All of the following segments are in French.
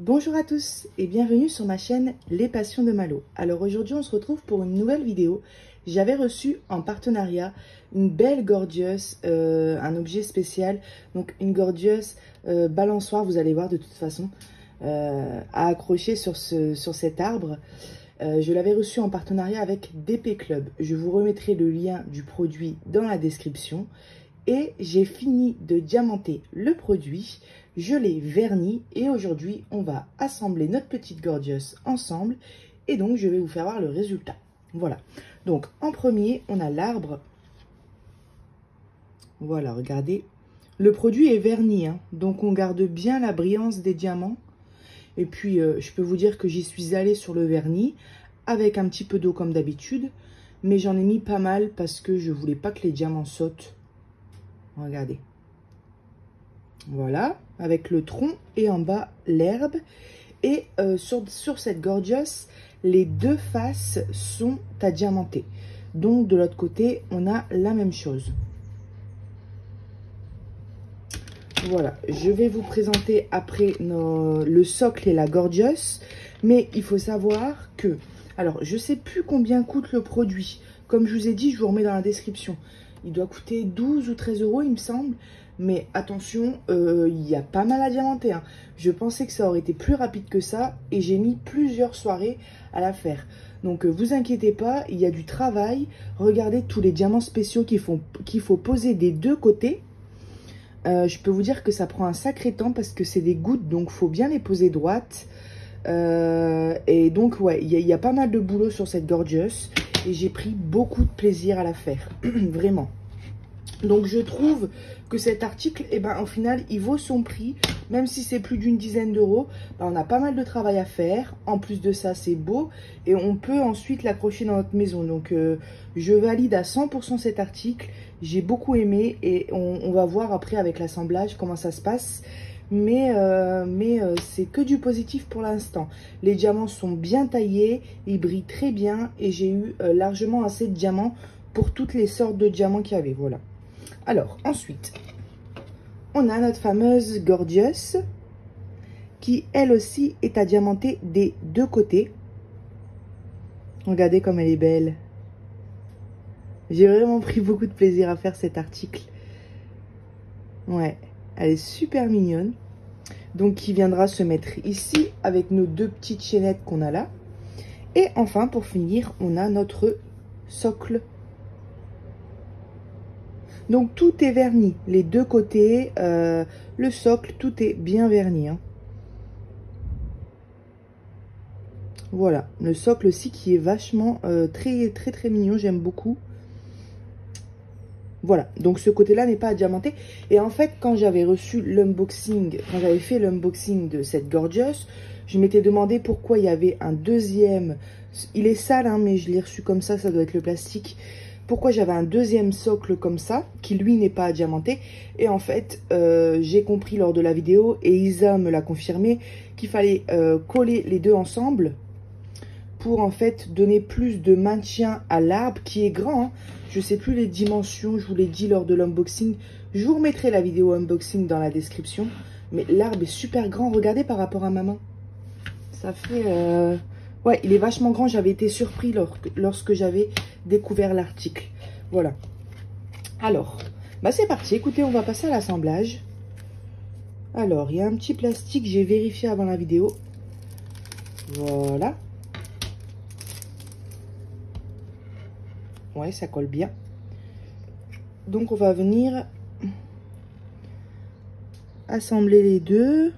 Bonjour à tous et bienvenue sur ma chaîne Les Passions de Malo. Alors aujourd'hui on se retrouve pour une nouvelle vidéo. J'avais reçu en partenariat une belle gorgeous, un objet spécial. Donc une gorgeous balançoire, vous allez voir de toute façon, à accrocher sur cet arbre. Je l'avais reçu en partenariat avec DP Club. Je vous remettrai le lien du produit dans la description. Et j'ai fini de diamanter le produit, je l'ai verni et aujourd'hui on va assembler notre petite gorgeous ensemble et donc je vais vous faire voir le résultat. Voilà, donc en premier on a l'arbre. Voilà, regardez, le produit est verni, hein, donc on garde bien la brillance des diamants. Et puis je peux vous dire que j'y suis allée sur le vernis avec un petit peu d'eau comme d'habitude, mais j'en ai mis pas mal parce que je voulais pas que les diamants sautent. Regardez, voilà, avec le tronc et en bas l'herbe. Et sur cette gorgeous, les deux faces sont à diamanter. Donc de l'autre côté, on a la même chose. Voilà, je vais vous présenter après le socle et la gorgeous. Mais il faut savoir que, alors je sais plus combien coûte le produit. Comme je vous ai dit, je vous remets dans la description. Il doit coûter 12 ou 13 euros, il me semble. Mais attention, il y a pas mal à diamanter, hein. Je pensais que ça aurait été plus rapide que ça. Et j'ai mis plusieurs soirées à la faire. Donc, vous inquiétez pas, il y a du travail. Regardez tous les diamants spéciaux qu'il faut poser des deux côtés. Je peux vous dire que ça prend un sacré temps parce que c'est des gouttes. Donc, il faut bien les poser droites. Et donc, ouais, il y a pas mal de boulot sur cette gorgeous. Et j'ai pris beaucoup de plaisir à la faire. Vraiment. Donc, je trouve que cet article, eh ben, au final, il vaut son prix. Même si c'est plus d'une dizaine d'euros, ben, on a pas mal de travail à faire. En plus de ça, c'est beau. Et on peut ensuite l'accrocher dans notre maison. Donc, je valide à 100% cet article. J'ai beaucoup aimé. Et on va voir après avec l'assemblage comment ça se passe. Mais c'est que du positif pour l'instant. Les diamants sont bien taillés, ils brillent très bien et j'ai eu largement assez de diamants pour toutes les sortes de diamants qu'il y avait. Voilà. Alors ensuite, on a notre fameuse gorgeous qui elle aussi est à diamanter des deux côtés. Regardez comme elle est belle. J'ai vraiment pris beaucoup de plaisir à faire cet article. Ouais. Elle est super mignonne. Donc, qui viendra se mettre ici avec nos deux petites chaînettes qu'on a là. Et enfin, pour finir, on a notre socle. Donc, tout est verni. Les deux côtés, le socle, tout est bien verni, hein. Voilà. Le socle aussi qui est vachement très mignon. J'aime beaucoup. Voilà, donc ce côté-là n'est pas à diamanter. Et en fait, quand j'avais reçu l'unboxing, quand j'avais fait l'unboxing de cette gorgeous, je m'étais demandé pourquoi il y avait un deuxième. Il est sale, hein, mais je l'ai reçu comme ça doit être le plastique. Pourquoi j'avais un deuxième socle comme ça, qui lui n'est pas à diamanter. Et en fait, j'ai compris lors de la vidéo, et Isa me l'a confirmé, qu'il fallait coller les deux ensemble pour en fait donner plus de maintien à l'arbre qui est grand, hein. Je sais plus les dimensions, je vous l'ai dit lors de l'unboxing. Je vous remettrai la vidéo unboxing dans la description. Mais l'arbre est super grand, regardez par rapport à ma main. Ça fait... Ouais, il est vachement grand, j'avais été surpris lorsque j'avais découvert l'article. Voilà. Alors, bah c'est parti, écoutez, on va passer à l'assemblage. Alors, il y a un petit plastique, j'ai vérifié avant la vidéo. Voilà. Ouais, ça colle bien. Donc, on va venir assembler les deux.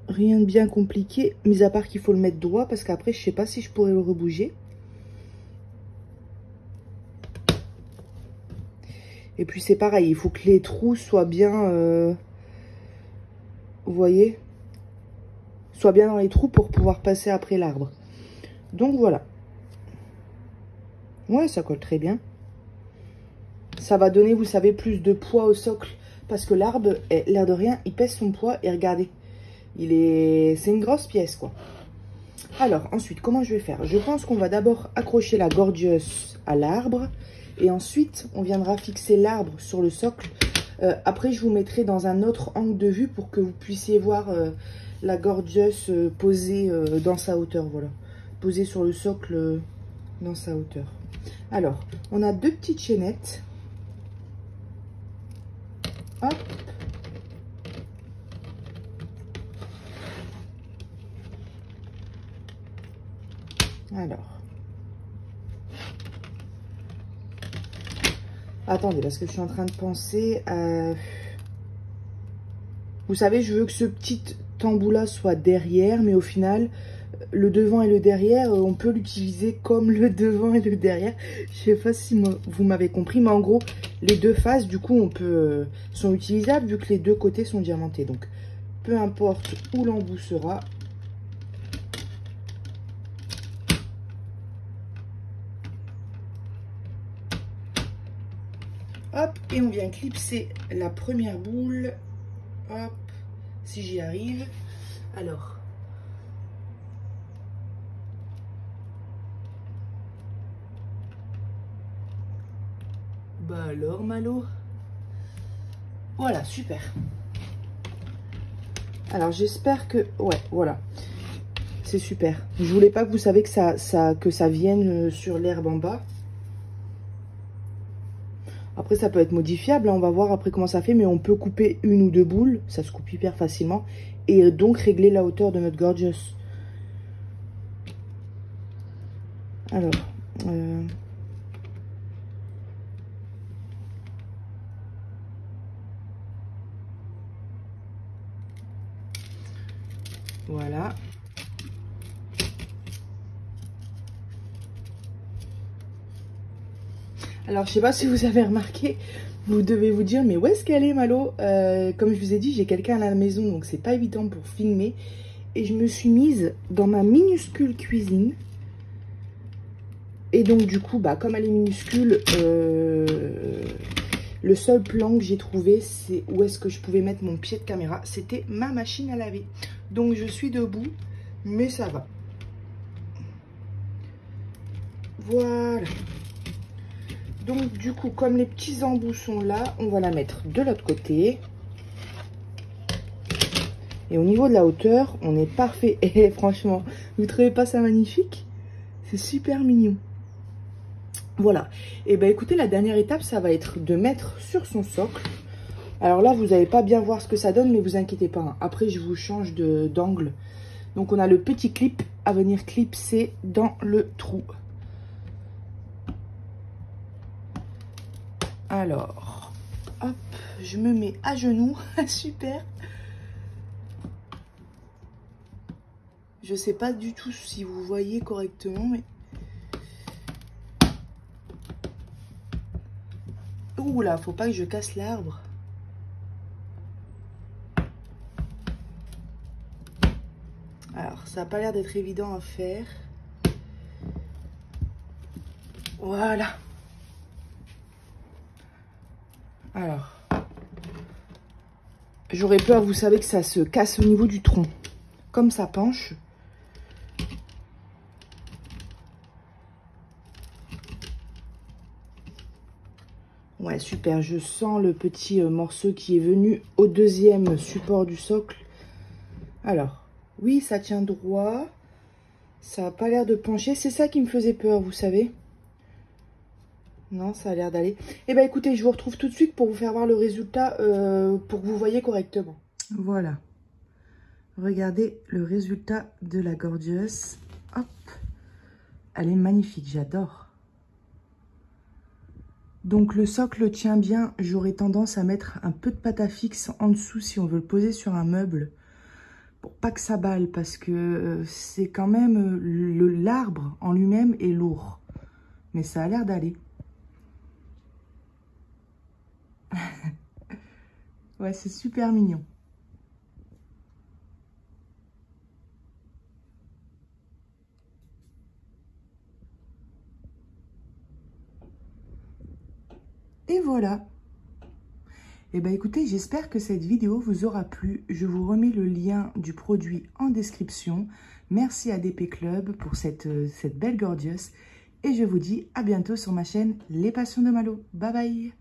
Rien de bien compliqué, mis à part qu'il faut le mettre droit, parce qu'après, je sais pas si je pourrais le rebouger. Et puis, c'est pareil, il faut que les trous soient bien... vous voyez? Soient bien dans les trous pour pouvoir passer après l'arbre. Donc, voilà. Ouais, ça colle très bien. Ça va donner, vous savez, plus de poids au socle. Parce que l'arbre, l'air de rien, il pèse son poids. Et regardez, c'est une grosse pièce, quoi. Alors, ensuite, comment je vais faire? Je pense qu'on va d'abord accrocher la gorgeous à l'arbre. Et ensuite, on viendra fixer l'arbre sur le socle. Après, je vous mettrai dans un autre angle de vue pour que vous puissiez voir la Gorgeous posée dans sa hauteur, voilà. Posée sur le socle dans sa hauteur. Alors, on a 2 petites chaînettes. Hop. Alors. Attendez, parce que je suis en train de penser à... Vous savez, je veux que ce petit embout-là soit derrière, mais au final, le devant et le derrière, on peut l'utiliser comme le devant et le derrière. Je sais pas si vous m'avez compris, mais en gros, les 2 faces, du coup, sont utilisables vu que les 2 côtés sont diamantés. Donc, peu importe où l'embout sera. Hop, et on vient clipser la première boule. Hop, si j'y arrive. Alors. Bah alors, Malo. Voilà, super. Alors, j'espère que... Ouais, voilà. C'est super. Je voulais pas que vous saviez que ça vienne sur l'herbe en bas. Après, ça peut être modifiable. On va voir après comment ça fait. Mais on peut couper 1 ou 2 boules. Ça se coupe hyper facilement. Et donc, régler la hauteur de notre Gorgeous. Alors... Voilà. Alors, je sais pas si vous avez remarqué, vous devez vous dire, mais où est-ce qu'elle est, Malo? Comme je vous ai dit, j'ai quelqu'un à la maison, donc c'est pas évident pour filmer. Et je me suis mise dans ma minuscule cuisine. Et donc, du coup, bah, comme elle est minuscule, le seul plan que j'ai trouvé, c'est où est-ce que je pouvais mettre mon pied de caméra. C'était ma machine à laver. Donc, je suis debout, mais ça va. Voilà. Donc, du coup, comme les petits embouts sont là, on va la mettre de l'autre côté. Et au niveau de la hauteur, on est parfait. Et franchement, vous trouvez pas ça magnifique? C'est super mignon. Voilà. Et ben écoutez, la dernière étape, ça va être de mettre sur son socle. Alors là, vous n'allez pas bien voir ce que ça donne, mais vous inquiétez pas, hein. Après, je vous change d'angle. Donc, on a le petit clip à venir clipser dans le trou. Alors, hop, je me mets à genoux. Super. Je sais pas du tout si vous voyez correctement, mais... Ouh là, faut pas que je casse l'arbre. Alors, ça n'a pas l'air d'être évident à faire. Voilà. Alors, j'aurais peur, vous savez, que ça se casse au niveau du tronc. Comme ça penche. Ouais, super. Je sens le petit morceau qui est venu au deuxième support du socle. Alors, oui, ça tient droit. Ça n'a pas l'air de pencher. C'est ça qui me faisait peur, vous savez. Non, ça a l'air d'aller. Eh bien, écoutez, je vous retrouve tout de suite pour vous faire voir le résultat, pour que vous voyez correctement. Voilà. Regardez le résultat de la Gorgeous. Hop. Elle est magnifique, j'adore. Donc, le socle tient bien. J'aurais tendance à mettre un peu de pâte à fixe en dessous si on veut le poser sur un meuble. Pour pas que ça balle, parce que c'est quand même... L'arbre en lui-même est lourd. Mais ça a l'air d'aller. Ouais, c'est super mignon. Et voilà. Et bien écoutez, j'espère que cette vidéo vous aura plu. Je vous remets le lien du produit en description. Merci à DP Club pour cette belle Gorgeous. Et je vous dis à bientôt sur ma chaîne Les Passions de Malo. Bye bye.